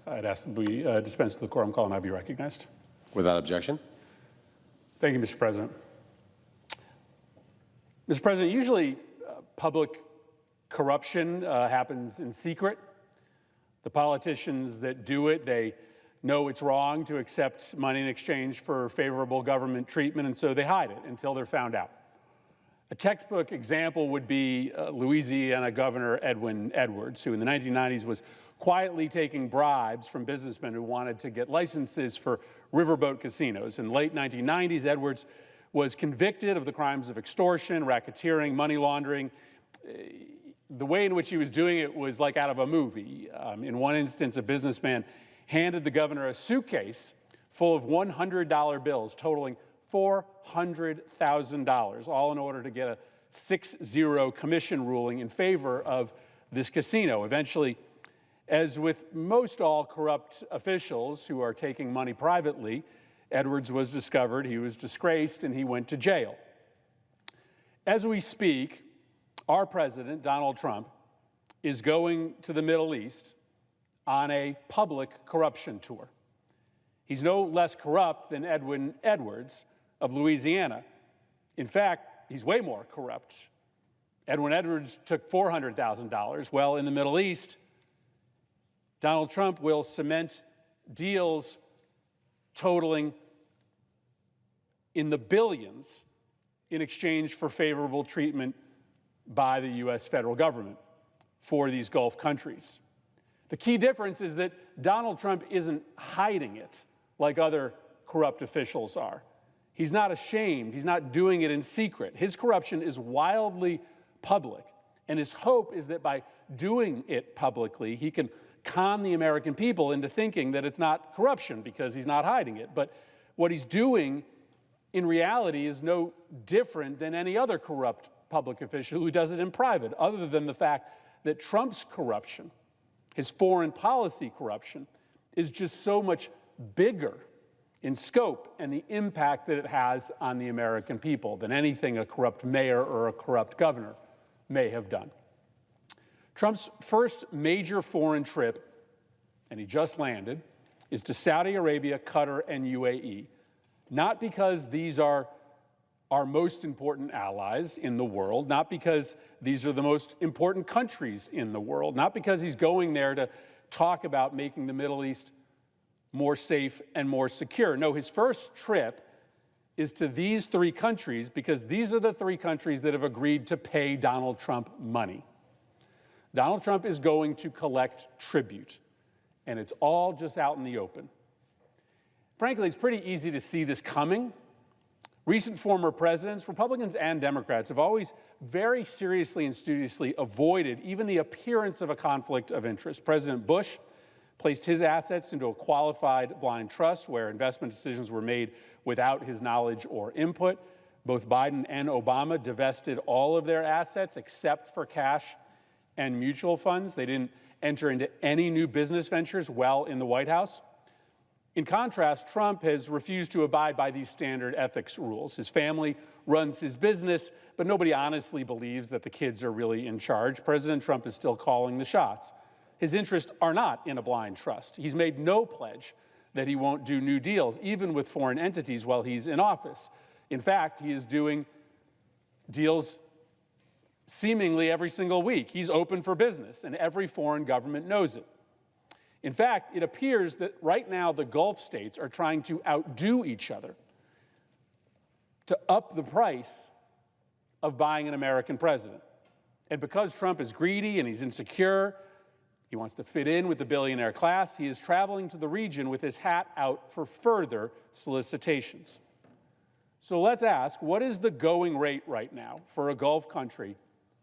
I'd ask that we dispense with the quorum call and I be recognized. Without objection. Thank you, Mr. President. Mr. President, usually public corruption happens in secret. The politicians that do it, they know it's wrong to accept money in exchange for favorable government treatment, and so they hide it until they're found out. A textbook example would be Louisiana Governor Edwin Edwards, who in the 1990s was quietly taking bribes from businessmen who wanted to get licenses for riverboat casinos. In the late 1990s, Edwards was convicted of the crimes of extortion, racketeering, money laundering. The way in which he was doing it was like out of a movie. In one instance, a businessman handed the governor a suitcase full of $100 bills totaling $400,000, all in order to get a 6-0 commission ruling in favor of this casino. Eventually, as with most all corrupt officials who are taking money privately, Edwards was discovered, he was disgraced, and he went to jail. As we speak, our president, Donald Trump, is going to the Middle East on a public corruption tour. He's no less corrupt than Edwin Edwards of Louisiana. In fact, he's way more corrupt. Edwin Edwards took $400,000. Well, in the Middle East, Donald Trump will cement deals totaling in the billions in exchange for favorable treatment by the U.S. federal government for these Gulf countries. The key difference is that Donald Trump isn't hiding it like other corrupt officials are. He's not ashamed. He's not doing it in secret. His corruption is wildly public, and his hope is that by doing it publicly, he can con the American people into thinking that it's not corruption because he's not hiding it. But what he's doing in reality is no different than any other corrupt public official who does it in private, other than the fact that Trump's corruption, his foreign policy corruption, is just so much bigger in scope and the impact that it has on the American people than anything a corrupt mayor or a corrupt governor may have done. Trump's first major foreign trip, and he just landed, is to Saudi Arabia, Qatar, and UAE, not because these are our most important allies in the world, not because these are the most important countries in the world, not because he's going there to talk about making the Middle East more safe and more secure. No, his first trip is to these three countries because these are the three countries that have agreed to pay Donald Trump money. Donald Trump is going to collect tribute, and it's all just out in the open. Frankly, it's pretty easy to see this coming. Recent former presidents, Republicans and Democrats, have always very seriously and studiously avoided even the appearance of a conflict of interest. President Bush placed his assets into a qualified blind trust where investment decisions were made without his knowledge or input. Both Biden and Obama divested all of their assets except for cash and mutual funds. They didn't enter into any new business ventures while in the White House. In contrast, Trump has refused to abide by these standard ethics rules. His family runs his business, but nobody honestly believes that the kids are really in charge. President Trump is still calling the shots. His interests are not in a blind trust. He's made no pledge that he won't do new deals, even with foreign entities, while he's in office. In fact, he is doing deals seemingly every single week. He's open for business, and every foreign government knows it. In fact, it appears that right now the Gulf states are trying to outdo each other to up the price of buying an American president. And because Trump is greedy and he's insecure, he wants to fit in with the billionaire class, he is traveling to the region with his hat out for further solicitations. So let's ask, what is the going rate right now for a Gulf country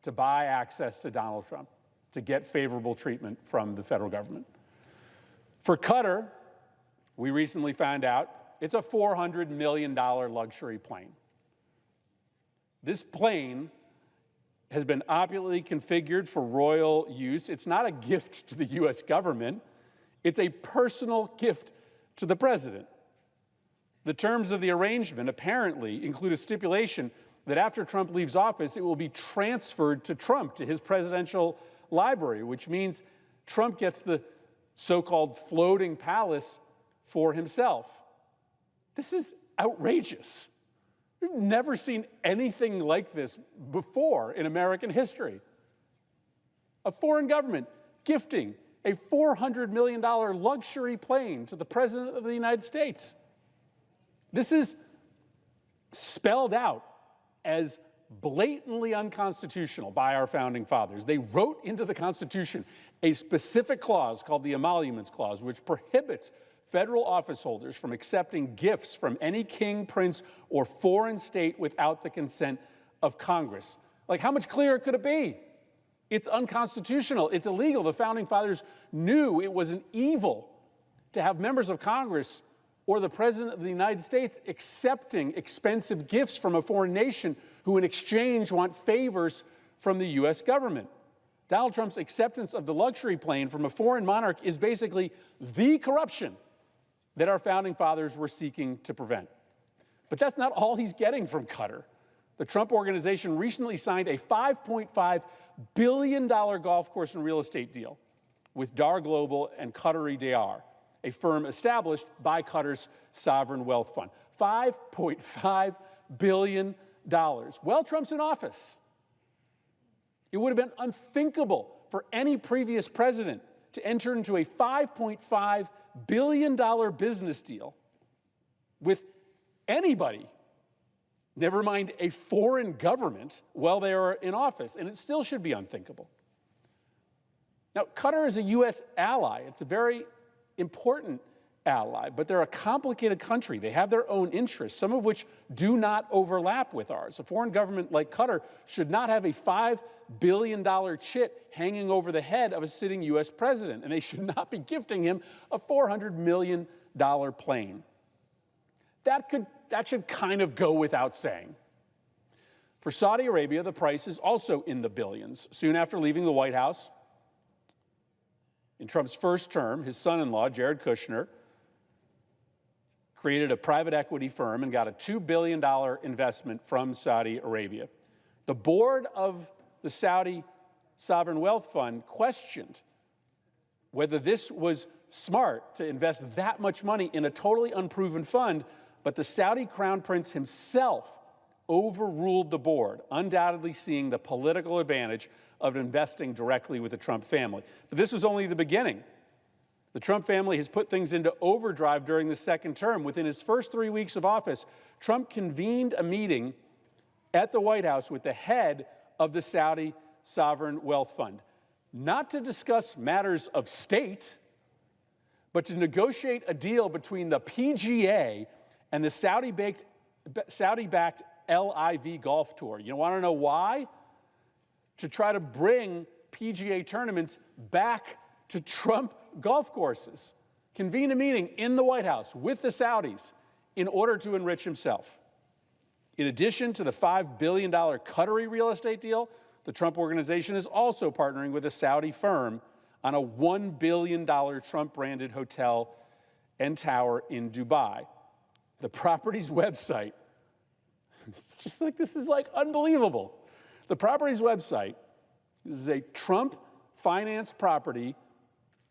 to buy access to Donald Trump, to get favorable treatment from the federal government? For Qatar, we recently found out it's a $400 million luxury plane. This plane has been opulently configured for royal use. It's not a gift to the U.S. government. It's a personal gift to the president. The terms of the arrangement apparently include a stipulation that after Trump leaves office, it will be transferred to Trump, to his presidential library, which means Trump gets the so-called floating palace for himself. This is outrageous. We've never seen anything like this before in American history. A foreign government gifting a $400 million luxury plane to the President of the United States. This is spelled out as blatantly unconstitutional by our founding fathers. They wrote into the Constitution a specific clause called the Emoluments Clause, which prohibits federal office holders from accepting gifts from any king, prince, or foreign state without the consent of Congress. Like, how much clearer could it be? It's unconstitutional. It's illegal. The founding fathers knew it was an evil to have members of Congress or the President of the United States accepting expensive gifts from a foreign nation who in exchange want favors from the U.S. government. Donald Trump's acceptance of the luxury plane from a foreign monarch is basically the corruption that our founding fathers were seeking to prevent. But that's not all he's getting from Qatar. The Trump Organization recently signed a $5.5 billion golf course and real estate deal with Dar Global and Qatari Dar, a firm established by Qatar's sovereign wealth fund. $5.5 billion. While Trump's in office, it would have been unthinkable for any previous president to enter into a $5.5 billion business deal with anybody, never mind a foreign government, while they are in office, and it still should be unthinkable. Now, Qatar is a U.S. ally. It's a very important ally, but they're a complicated country. They have their own interests, some of which do not overlap with ours. A foreign government like Qatar should not have a $5 billion chit hanging over the head of a sitting U.S. president, and they should not be gifting him a $400 million plane. That should kind of go without saying. For Saudi Arabia, the price is also in the billions. Soon after leaving the White House, in Trump's first term, his son-in-law, Jared Kushner, created a private equity firm and got a $2 billion investment from Saudi Arabia. The board of the Saudi Sovereign Wealth Fund questioned whether this was smart to invest that much money in a totally unproven fund, but the Saudi Crown Prince himself overruled the board, undoubtedly seeing the political advantage of investing directly with the Trump family. But this was only the beginning. The Trump family has put things into overdrive during the second term. Within his first 3 weeks of office, Trump convened a meeting at the White House with the head of the Saudi Sovereign Wealth Fund, not to discuss matters of state, but to negotiate a deal between the PGA and the Saudi-backed LIV Golf Tour. You want to know why? To try to bring PGA tournaments back to Trump golf courses. Convene a meeting in the White House with the Saudis in order to enrich himself. In addition to the $5 billion Qatari real estate deal, the Trump Organization is also partnering with a Saudi firm on a $1 billion Trump-branded hotel and tower in Dubai. The property's website, it's just like, this is like unbelievable. The property's website, this is a Trump-financed property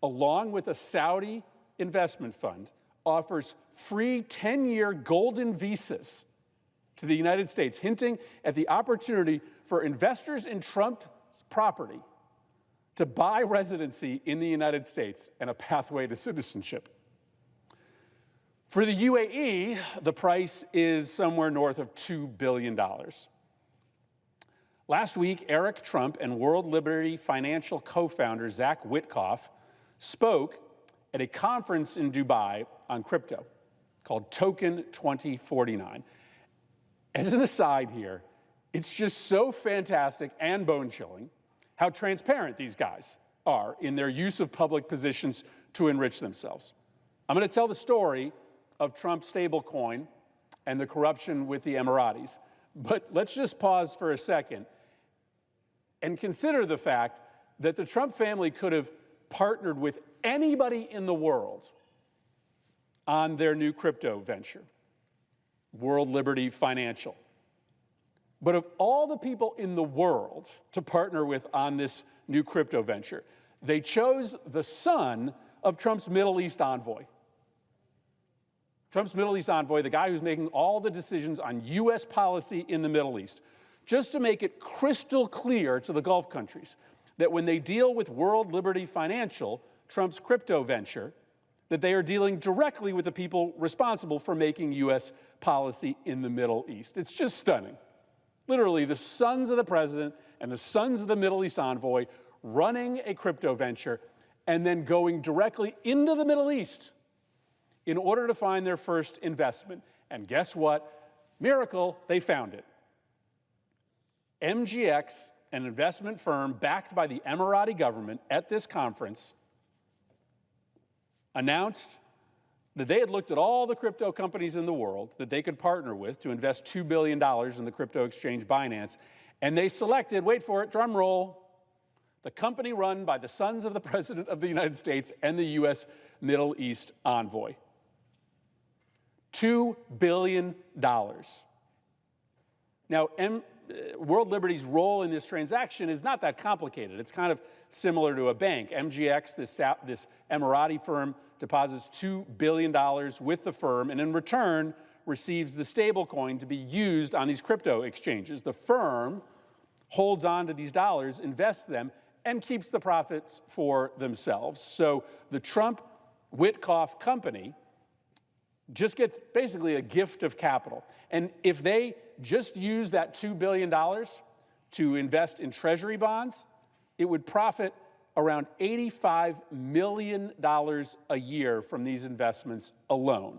along with a Saudi investment fund, offers free 10-year golden visas to the United States, hinting at the opportunity for investors in Trump's property to buy residency in the United States and a pathway to citizenship. For the UAE, the price is somewhere north of $2 billion. Last week, Eric Trump and World Liberty Financial co-founder Zach Witkoff spoke at a conference in Dubai on crypto called Token 2049. As an aside here, it's just so fantastic and bone-chilling how transparent these guys are in their use of public positions to enrich themselves. I'm going to tell the story of Trump's stablecoin and the corruption with the Emiratis, but let's just pause for a second and consider the fact that the Trump family could have partnered with anybody in the world on their new crypto venture, World Liberty Financial. But of all the people in the world to partner with on this new crypto venture, they chose the son of Trump's Middle East envoy. Trump's Middle East envoy, the guy who's making all the decisions on U.S. policy in the Middle East, just to make it crystal clear to the Gulf countries that when they deal with World Liberty Financial, Trump's crypto venture, that they are dealing directly with the people responsible for making U.S. policy in the Middle East. It's just stunning. Literally, the sons of the president and the sons of the Middle East envoy running a crypto venture and then going directly into the Middle East in order to find their first investment. And guess what? Miracle, they found it. MGX, an investment firm backed by the Emirati government at this conference, announced that they had looked at all the crypto companies in the world that they could partner with to invest $2 billion in the crypto exchange Binance, and they selected, wait for it, drum roll, the company run by the sons of the President of the United States and the U.S. Middle East envoy. $2 billion. Now, World Liberty's role in this transaction is not that complicated. It's kind of similar to a bank. MGX, this Emirati firm, deposits $2 billion with the firm and in return receives the stablecoin to be used on these crypto exchanges. The firm holds on to these dollars, invests them, and keeps the profits for themselves. So the Trump-Witkoff company just gets basically a gift of capital. And if they just use that $2 billion to invest in treasury bonds, it would profit around $85 million a year from these investments alone.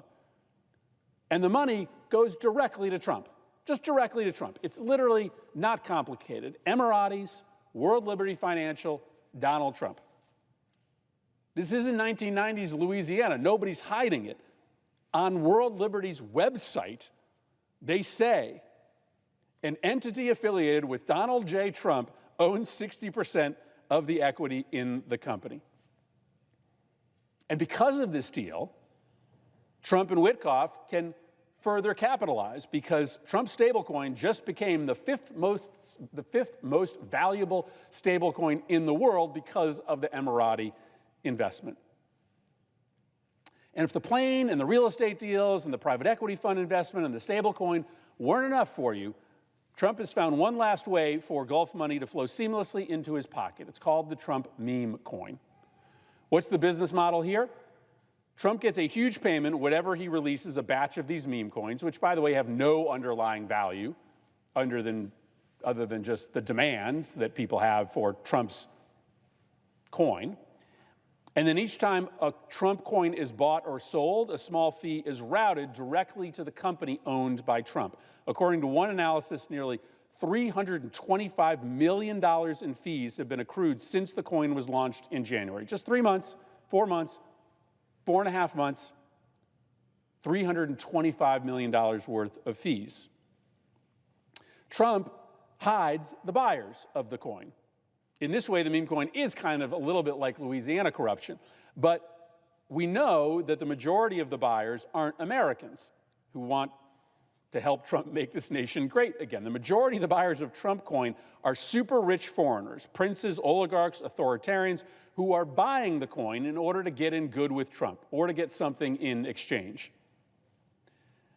And the money goes directly to Trump, just directly to Trump. It's literally not complicated. Emiratis, World Liberty Financial, Donald Trump. This isn't 1990s Louisiana. Nobody's hiding it. On World Liberty's website, they say an entity affiliated with Donald J. Trump owns 60% of the equity in the company. And because of this deal, Trump and Witkoff can further capitalize because Trump's stablecoin just became the fifth most valuable stablecoin in the world because of the Emirati investment. And if the plane and the real estate deals and the private equity fund investment and the stablecoin weren't enough for you, Trump has found one last way for Gulf money to flow seamlessly into his pocket. It's called the Trump meme coin. What's the business model here? Trump gets a huge payment whenever he releases a batch of these meme coins, which, by the way, have no underlying value other than just the demand that people have for Trump's coin. And then each time a Trump coin is bought or sold, a small fee is routed directly to the company owned by Trump. According to one analysis, nearly $325 million in fees have been accrued since the coin was launched in January. Just 3 months, 4 months, 4.5 months, $325 million worth of fees. Trump hides the buyers of the coin. In this way, the meme coin is kind of a little bit like Louisiana corruption. But we know that the majority of the buyers aren't Americans who want to help Trump make this nation great again. The majority of the buyers of Trump coin are super rich foreigners, princes, oligarchs, authoritarians, who are buying the coin in order to get in good with Trump or to get something in exchange.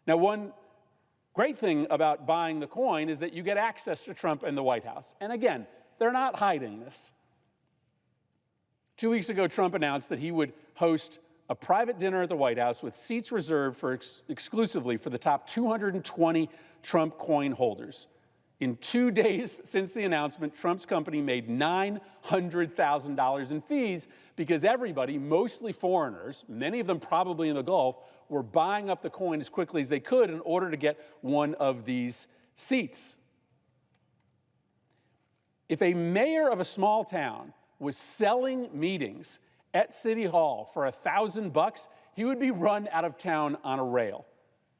Now, one great thing about buying the coin is that you get access to Trump and the White House. And again, they're not hiding this. 2 weeks ago, Trump announced that he would host a private dinner at the White House with seats reserved for exclusively for the top 220 Trump coin holders. In 2 days since the announcement, Trump's company made $900,000 in fees because everybody, mostly foreigners, many of them probably in the Gulf, were buying up the coin as quickly as they could in order to get one of these seats. If a mayor of a small town was selling meetings at City Hall for $1,000, he would be run out of town on a rail.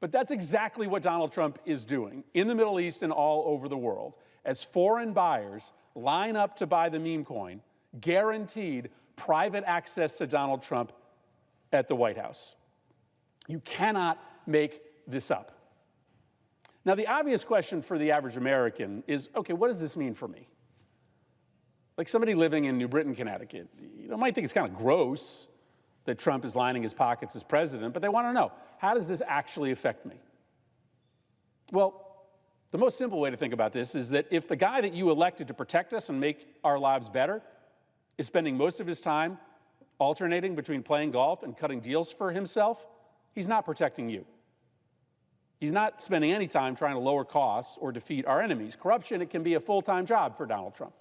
But that's exactly what Donald Trump is doing in the Middle East and all over the world, as foreign buyers line up to buy the meme coin, guaranteed private access to Donald Trump at the White House. You cannot make this up. Now, the obvious question for the average American is, okay, what does this mean for me? Like somebody living in New Britain, Connecticut, might think it's kind of gross that Trump is lining his pockets as president, but they want to know, how does this actually affect me? Well, the most simple way to think about this is that if the guy that you elected to protect us and make our lives better is spending most of his time alternating between playing golf and cutting deals for himself, he's not protecting you. He's not spending any time trying to lower costs or defeat our enemies. Corruption, it can be a full-time job for Donald Trump.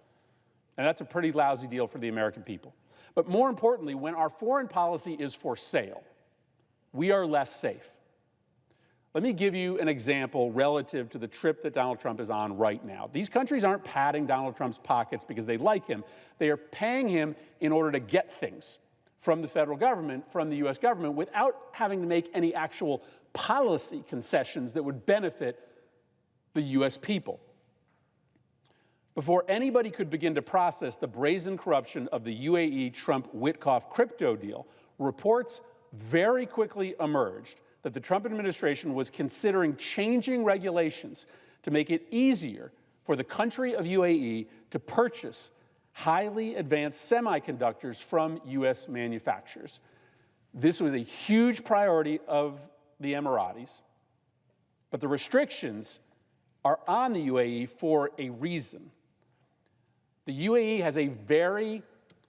And that's a pretty lousy deal for the American people. But more importantly, when our foreign policy is for sale, we are less safe. Let me give you an example relative to the trip that Donald Trump is on right now. These countries aren't padding Donald Trump's pockets because they like him. They are paying him in order to get things from the federal government, from the U.S. government, without having to make any actual policy concessions that would benefit the U.S. people. Before anybody could begin to process the brazen corruption of the UAE Trump-Witkoff crypto deal, reports very quickly emerged that the Trump administration was considering changing regulations to make it easier for the country of UAE to purchase highly advanced semiconductors from U.S. manufacturers. This was a huge priority of the Emiratis, but the restrictions are on the UAE for a reason. The UAE has a very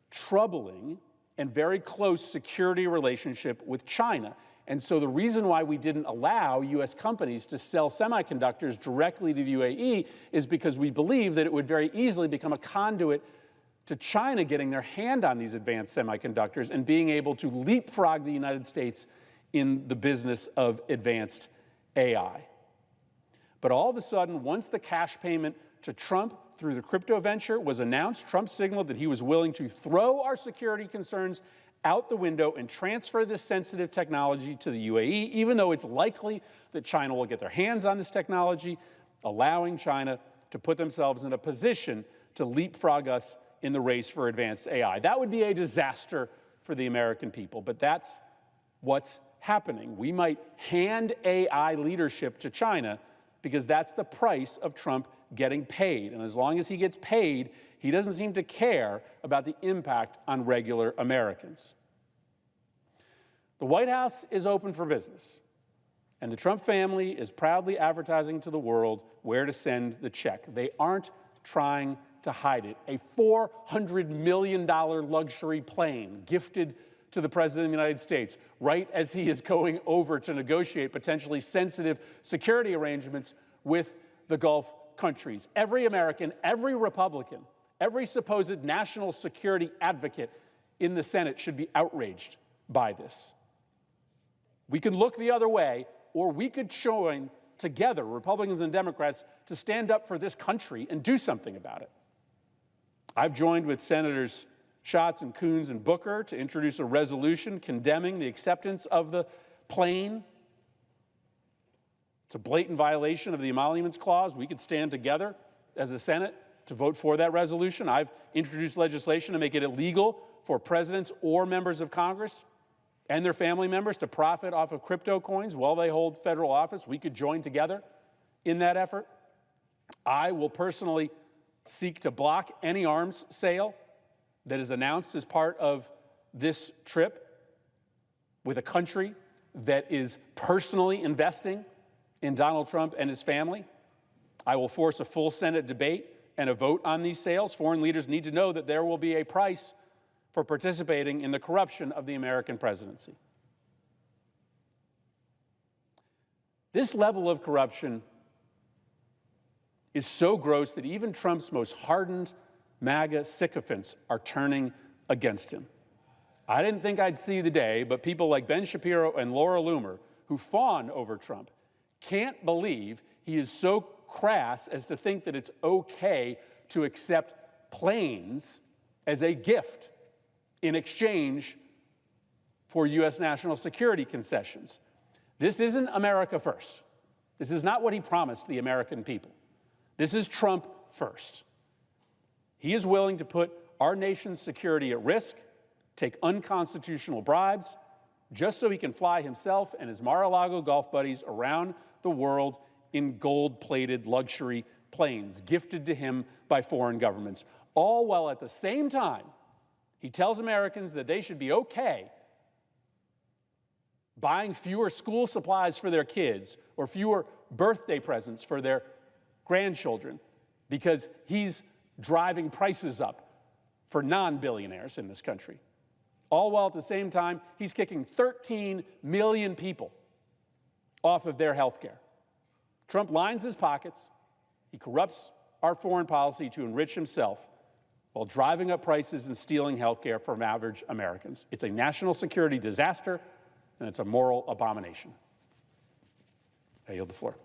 troubling and very close security relationship with China. And so the reason why we didn't allow U.S. companies to sell semiconductors directly to the UAE is because we believe that it would very easily become a conduit to China getting their hand on these advanced semiconductors and being able to leapfrog the United States in the business of advanced AI. But all of a sudden, once the cash payment to Trump through the crypto venture was announced, Trump signaled that he was willing to throw our security concerns out the window and transfer this sensitive technology to the UAE, even though it's likely that China will get their hands on this technology, allowing China to put themselves in a position to leapfrog us in the race for advanced AI. That would be a disaster for the American people, but that's what's happening. We might hand AI leadership to China because that's the price of Trump getting paid. And as long as he gets paid, he doesn't seem to care about the impact on regular Americans. The White House is open for business, and the Trump family is proudly advertising to the world where to send the check. They aren't trying to hide it. A $400 million luxury plane gifted to the President of the United States right as he is going over to negotiate potentially sensitive security arrangements with the Gulf countries. Every American, every Republican, every supposed national security advocate in the Senate should be outraged by this. We could look the other way, or we could join together, Republicans and Democrats, to stand up for this country and do something about it. I've joined with Senators Schatz and Coons and Booker to introduce a resolution condemning the acceptance of the plane. It's a blatant violation of the Emoluments Clause. We could stand together as a Senate to vote for that resolution. I've introduced legislation to make it illegal for presidents or members of Congress and their family members to profit off of crypto coins while they hold federal office. We could join together in that effort. I will personally seek to block any arms sale that is announced as part of this trip with a country that is personally investing in Donald Trump and his family. I will force a full Senate debate and a vote on these sales. Foreign leaders need to know that there will be a price for participating in the corruption of the American presidency. This level of corruption is so gross that even Trump's most hardened MAGA sycophants are turning against him. I didn't think I'd see the day, but people like Ben Shapiro and Laura Loomer, who fawn over Trump, can't believe he is so crass as to think that it's okay to accept planes as a gift in exchange for U.S. national security concessions. This isn't America first. This is not what he promised the American people. This is Trump first. He is willing to put our nation's security at risk, take unconstitutional bribes, just so he can fly himself and his Mar-a-Lago golf buddies around the world in gold-plated luxury planes gifted to him by foreign governments, all while at the same time he tells Americans that they should be okay buying fewer school supplies for their kids or fewer birthday presents for their grandchildren because he's driving prices up for non-billionaires in this country. All while at the same time, he's kicking 13 million people off of their health care. Trump lines his pockets. He corrupts our foreign policy to enrich himself while driving up prices and stealing health care from average Americans. It's a national security disaster, and it's a moral abomination. I yield the floor.